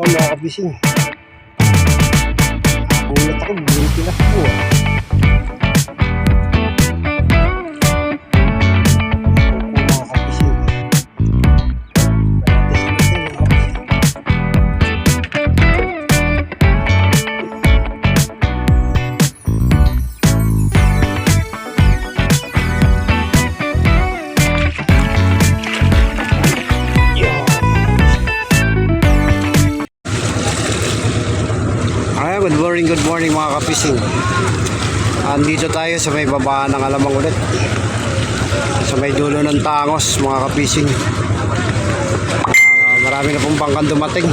Mga kabising. Ulat ako, bumili tinakbo ah. Mga kabising. Good morning mga kapising. Andito tayo sa may babaan ng Alamang ulit. Sa may dulo ng Tangos mga kapising. Marami na pong bangkang dumating.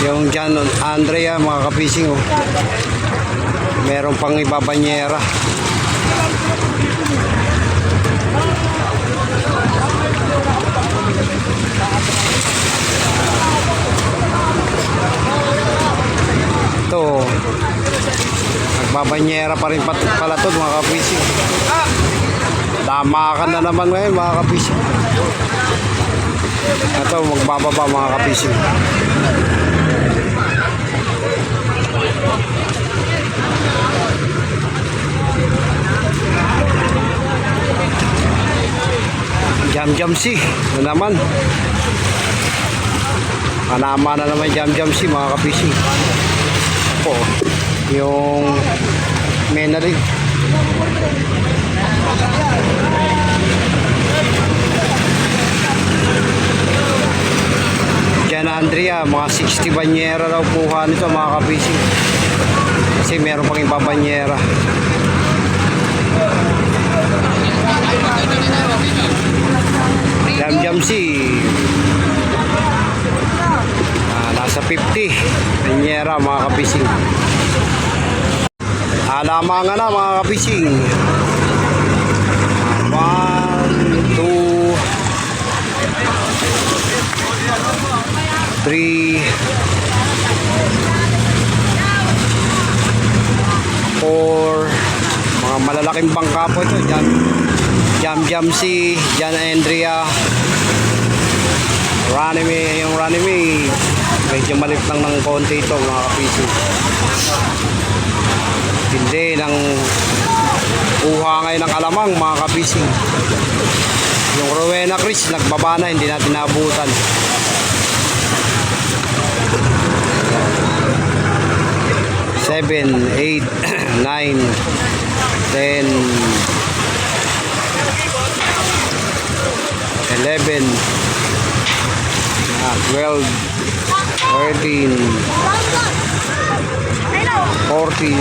Yung John Andrea mga kapising oh. Meron pang ibabanyera. Ito nagbabanyera pa rin pala ito mga kapising. Damakan na naman ngayon mga kapising. Ito magbababa mga kapising. Jam si na naman. Panama na naman jam si mga kapising. Po yung mena rin. Diyan Andrea mga 60 banyera daw kuha nito mga kapising, kasi meron pang iba banyera. Jam si nasa 50 banyera mga kapising. Alamangan na mga kapising. 1, 2, 3, 4. Mga malalaking bangka po ito. Jam si John Andrea. Runaway, yung runaway medyo malit lang ng konti ito mga kapising. Hindi ng kuha ngayon ng Alamang mga kapising. Yung Rowena Chris nagbaba na, hindi natin naabutan. Seven, 8, 9, 10, 11, 12, 13, 14.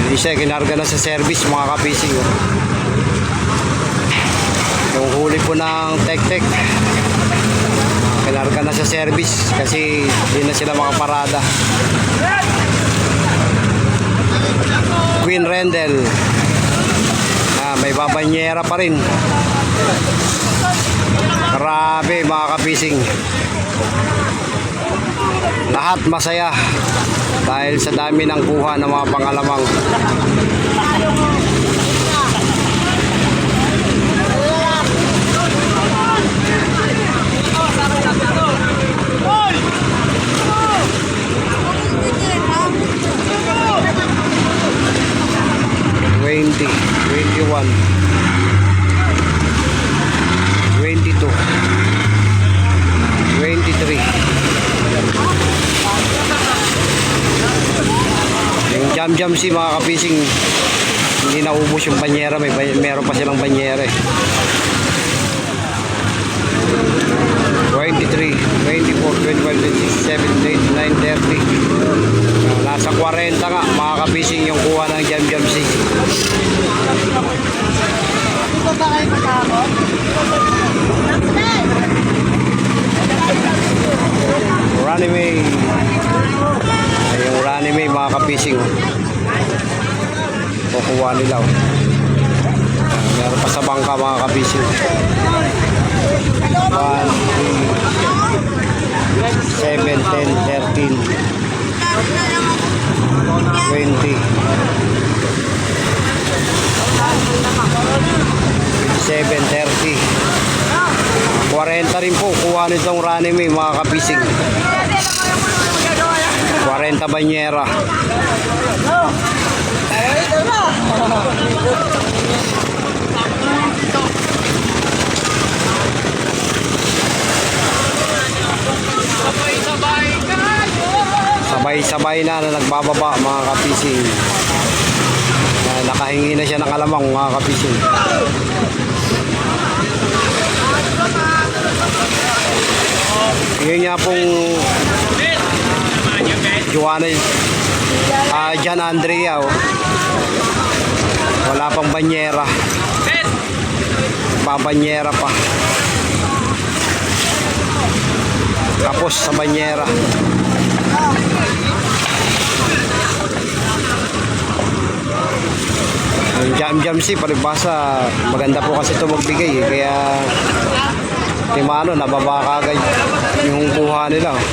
Isa kinarga na sa service mga kapising. Yung huli po ng tek-tek kinarga na sa service kasi hindi na sila makaparada. Queen Rendell may babanyera pa rin. Grabe mga kapising, lahat masaya dahil sa dami ng kuha ng mga pangalamang. Twenty, 21, 22, 23. Yung jam si mga kapising, hindi naubos yung banyera. Meron pa silang banyera eh. 23, 24, 25, 26, 27, 28, 29, 30. Nasa 40 nga mga kapising yung kuha ng jam si. Ito ba kayo matakot? Runaway. Yung runaway mga kapising, kukuha nila. Meron pa sa bangka mga kapising. 1, 3, 7, 10, 13, 20, 730. 40 rin po kuha nitong Running mga kapising. 40 banyera. Sabay-sabay na nagbababa mga kapising. Nakahingi na siya ng alamang mga kapising. Yun nga pong Joanna Jan Andrea, oh. Wala pang banyera. Babanyera pa. Tapos sa banyera. Yung jam si palibasa maganda po kasi ito magbigay eh. Kaya timano nababa kagad yung kuha nila, oh.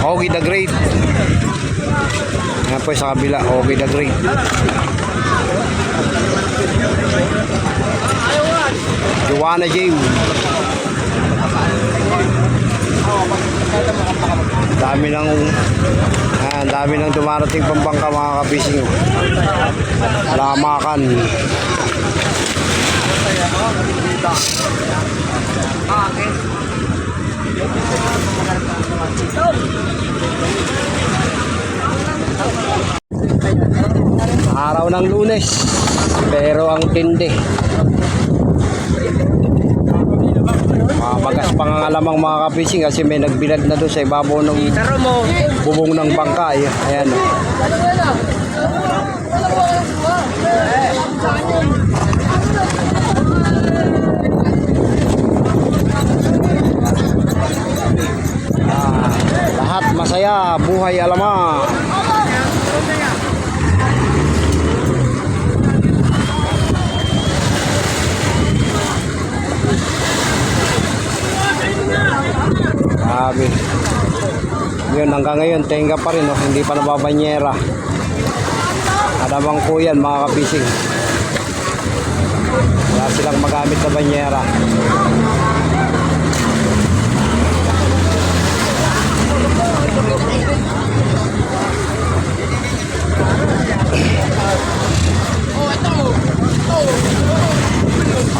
Okay the Great. Yan po sa kabila, Okay the Great. Joanna James. Dami ng dumarating pambangka mga kabising. Lamakan. Araw ng Lunes, pero ang tindi. Magas pangangalamang mga kapising kasi may nagbilad na doon sa ibabaw ng bubong ng bangka. Ayan. Lahat masaya, buhay alamang. Grabe. Yun, hanggang ngayon, tenga pa rin, oh. Hindi pa nababanyera. Adamang po yan, mga kapising. Wala silang magamit na banyera.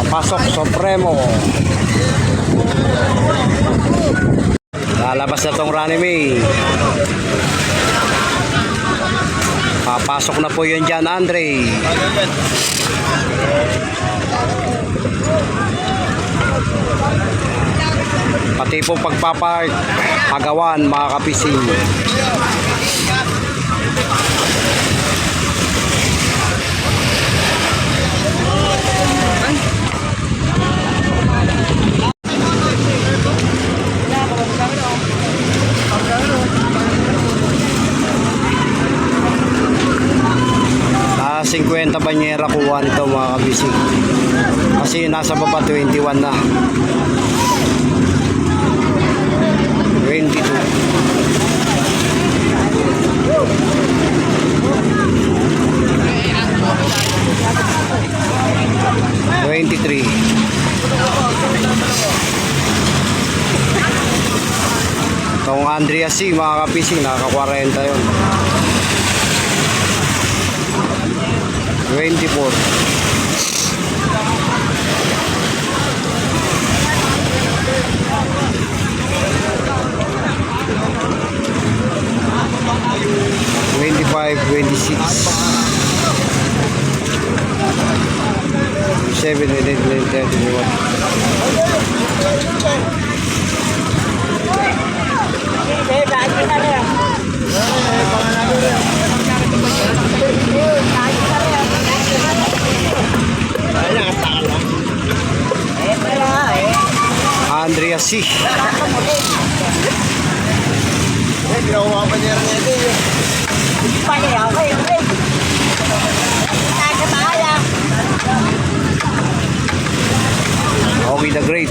Pasok Supremo. Lalabas na tong Running. Papasok na po yun dyan, Andre. Pati po pagpapark, agawan, mga kapising. Ah, 50 banyera kuha nito mga kabisig. Kasi nasa baba 21 na. 22. Itong Andrea C, mga kapising, nakaka-40 yun. 24. $25, $26. 7, 8, 9, 10, 11. Andrea C. Okay the Great.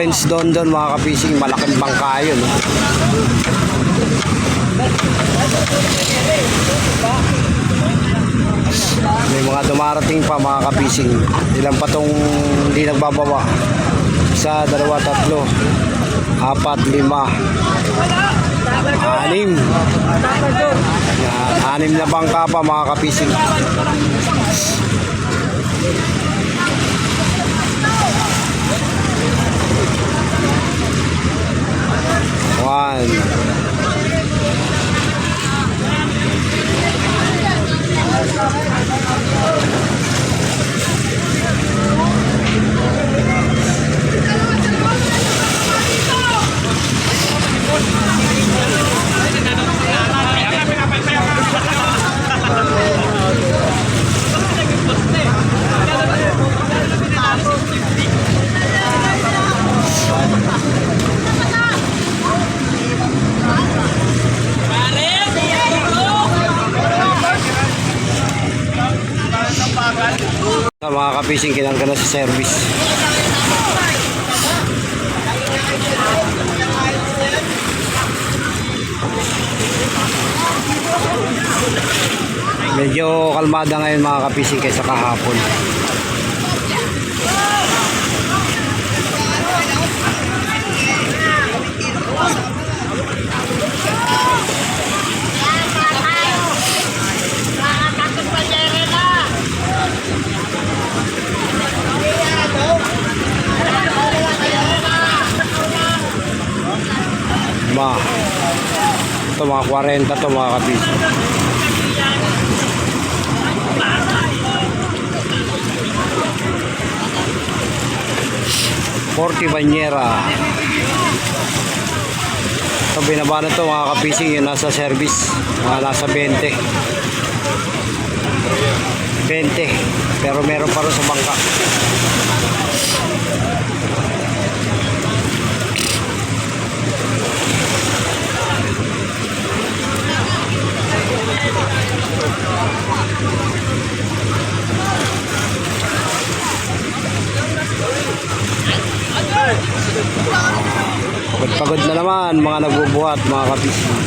Prince Don mga kapising, malaking bangka yun. May mga dumarating pa mga kapising. Ilan pa tong hindi nagbababa? 1, 2, 3, 4, 5, 6. 6 na bangka pa mga kapising. One. Mga kapising, kinangka na sa service. Medyo kalmada ngayon mga kapising kaysa kahapon. Ito mga 40 to mga kapising. Forty Banyera. Ito binaba na to mga kapising, yung nasa service, mga nasa 20. Pero meron pa rin sa bangka. Pagod na naman mga nagbubuhat mga kapising.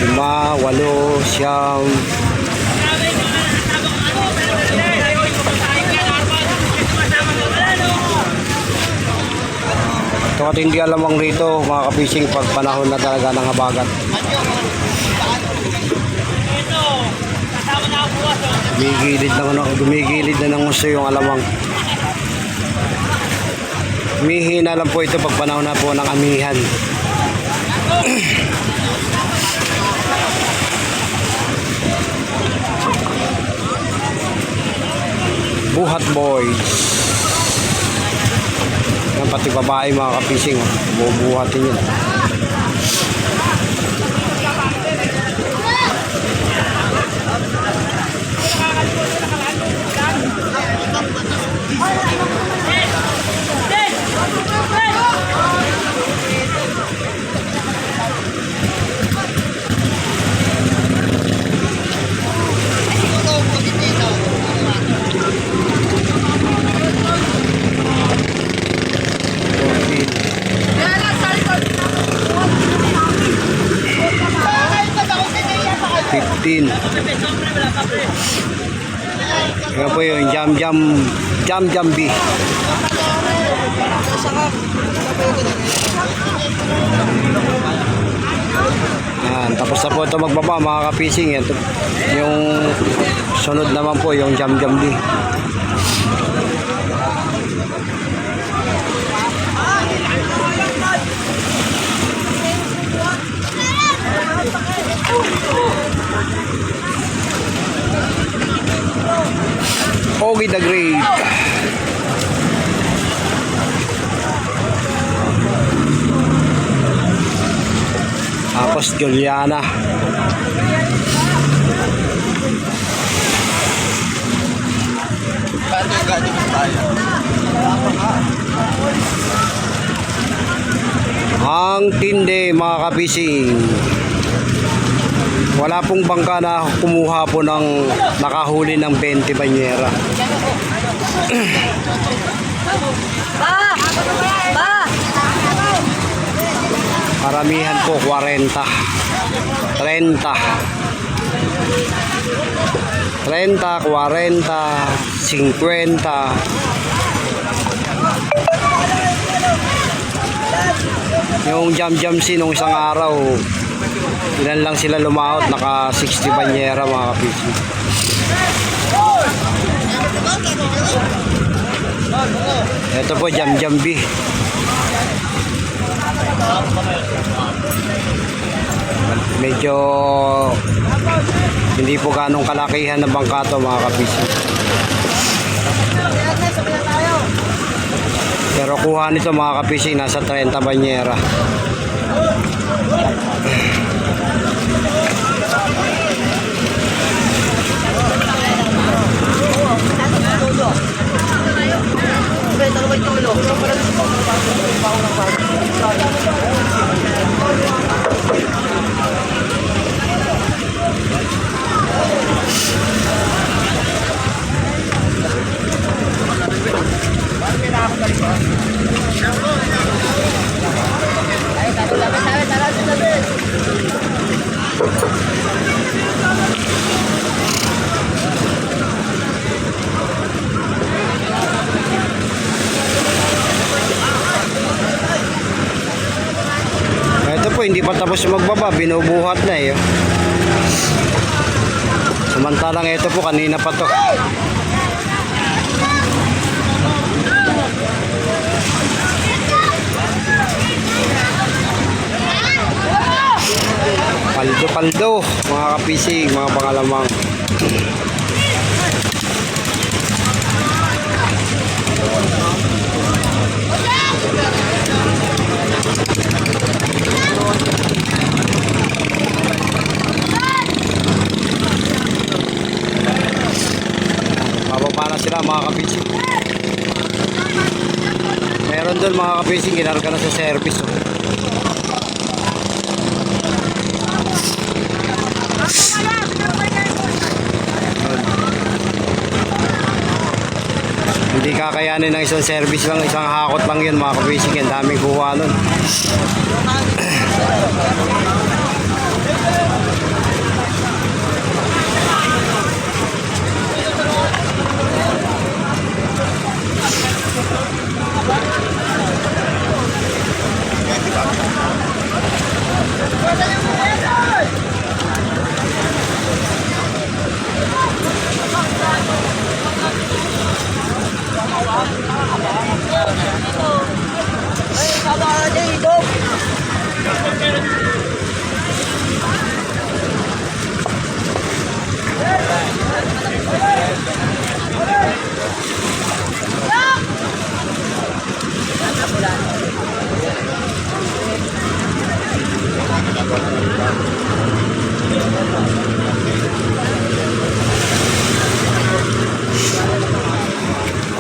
Lima, 8, 9. Ito at hindi alamang rito mga kapising pag panahon na talaga ng habagat. Gumigilid na ng gusto yung alamang. Humihina lang po ito pag panahon na po ng amihan. Buhat boys. Yan, pati babae mga kapising, bubuhatin yun. Yan po yung jam bee. Yan, tapos na po ito magbaba mga kapising. Yan, yung sunod naman po yung jam bee. Ogie the Great. Tapos Juliana. Ang tindi mga kapising. Wala pong bangka na kumuha po ng nakahuli ng 20 banyera. Karamihan po 40. 30. 30, 40, 50. Yung jam-jam nung isang araw, ilan lang sila lumaot, naka 60 banyera mga kapising. Ito po jam-jam B. Medyo hindi po ganong kalakihan ng bangka to mga kapising. Pero kuha nito mga kapising, nasa 30 banyera. Ito po, hindi pa tapos magbaba, binubuhat na eh. Samantalang ito po, kanina pa to. Paldo-paldo, mga kapising, mga pangalamang. Bababa na sila mga kapising. Meron doon mga kapising, ginarga na sa service. Oh. Hindi kakayanin ng isang service lang, isang hakot lang yun mga kapising. Ang daming kuha nun.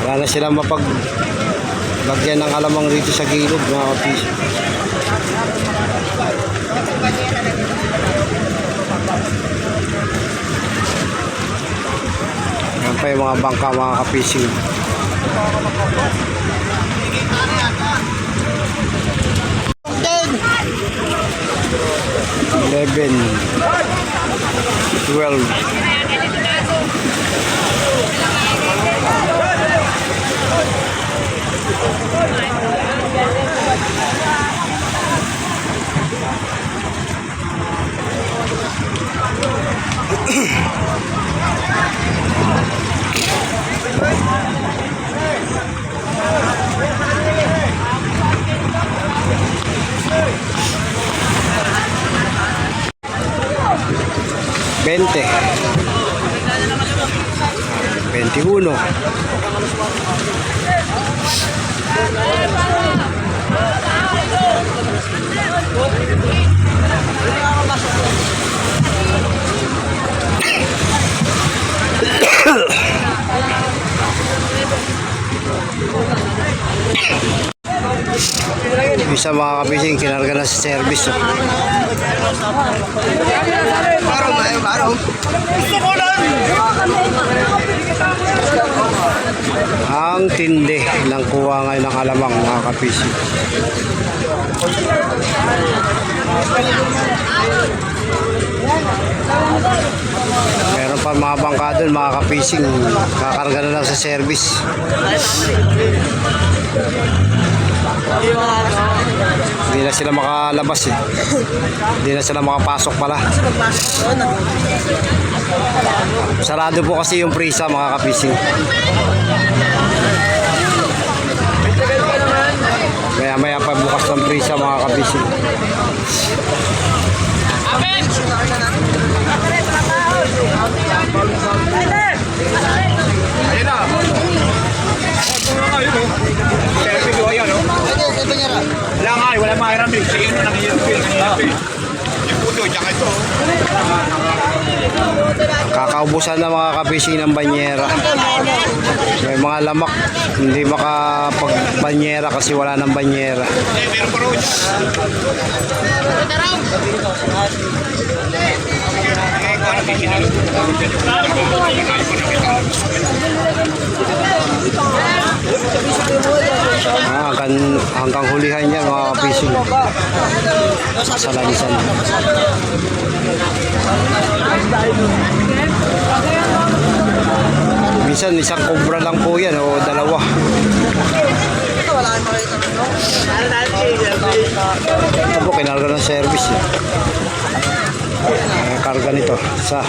Wala na silang mapaglagyan ng alamang rito sa gilid mga kapising. Yan pa yung mga bangka mga kapising. Eleven, 12. Bente. 21. Isa mga kabising, kinarga na sa service. Oh. Ang tindi ng kuha ngayon ng alamang mga kabising. Meron pa mga bangka doon mga kapising, kakarga na lang sa service. Hindi na sila makalabas eh. Hindi na sila makapasok pala. Sarado po kasi yung prisa mga kapising. Maya pa bukas ng prisa mga kapising. Ayun na. Ayun o. Selfie ko ayan o. Wala nga wala mahiram eh. Sige na lang yun. Yung puto, tsaka ito. Kakaubusan na mga kapising ng banyera. May mga lamak, hindi makapagbanyera kasi wala ng banyera. Meron pa rin. Hanggang hulihan niya mga kapising. Salanisan. Minsan isang cobra lang po yan o dalawa. Ito po kinarga ng service. Karga nito. Isa.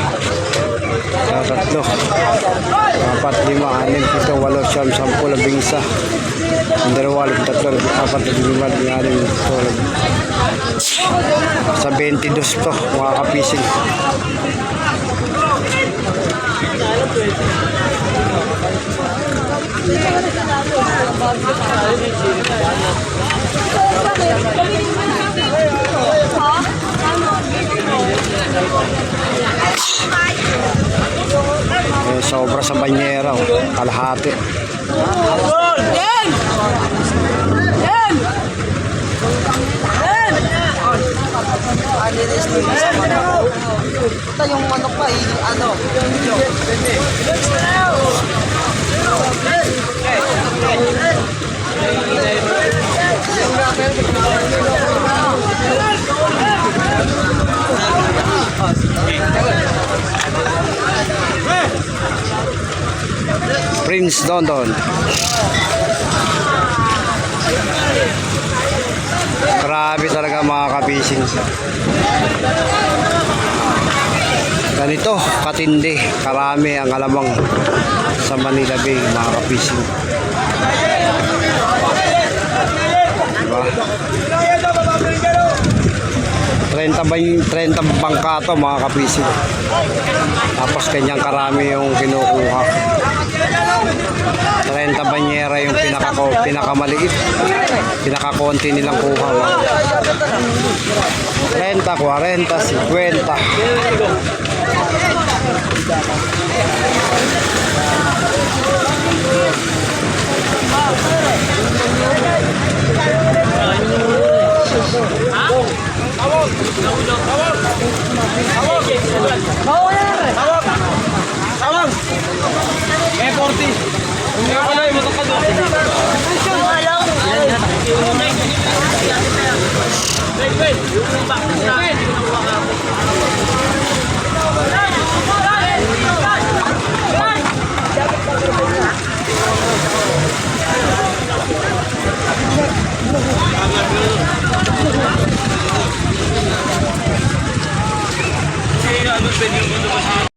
Tatlo. 4, 5, 6, 7, 8, 9, 10, 11, 12, 13, 14, 15, 16, 17, 18, 19, 20. Sa 22 to mga kapising. Sobra sa banyera, oh. Kalahati. Ito yung manok pa, ano? Prince Dondon. Grabe talaga mga kapising. Ganito katindi, karami ang alamang sa Manila Bay mga kapising. Diba? 30 bangka to mga kapising. Tapos kanyang karami yung kinukuha. 30 banyera yung pinakamaliit. Pinakakonti nilang kuha. 30, 40, Ano pwede yung